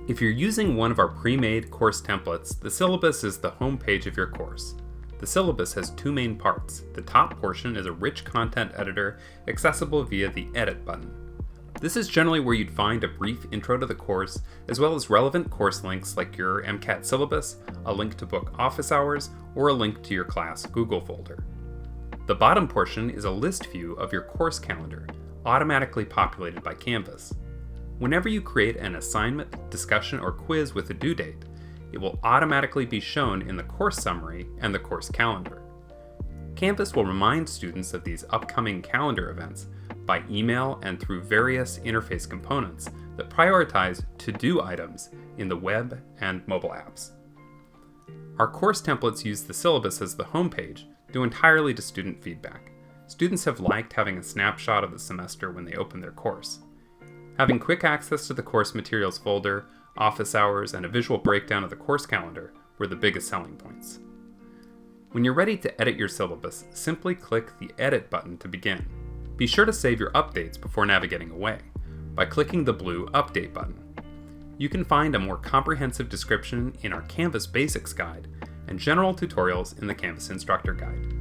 If you're using one of our pre-made course templates, the syllabus is the home page of your course. The syllabus has two main parts. The top portion is a rich content editor accessible via the Edit button. This is generally where you'd find a brief intro to the course, as well as relevant course links like your MCAT syllabus, a link to book office hours, or a link to your class Google folder. The bottom portion is a list view of your course calendar, automatically populated by Canvas. Whenever you create an assignment, discussion, or quiz with a due date, it will automatically be shown in the course summary and the course calendar. Canvas will remind students of these upcoming calendar events by email and through various interface components that prioritize to-do items in the web and mobile apps. Our course templates use the syllabus as the homepage, due entirely to student feedback. Students have liked having a snapshot of the semester when they open their course. Having quick access to the course materials folder, office hours, and a visual breakdown of the course calendar were the biggest selling points. When you're ready to edit your syllabus, simply click the Edit button to begin. Be sure to save your updates before navigating away by clicking the blue Update button. You can find a more comprehensive description in our Canvas Basics Guide and general tutorials in the Canvas Instructor Guide.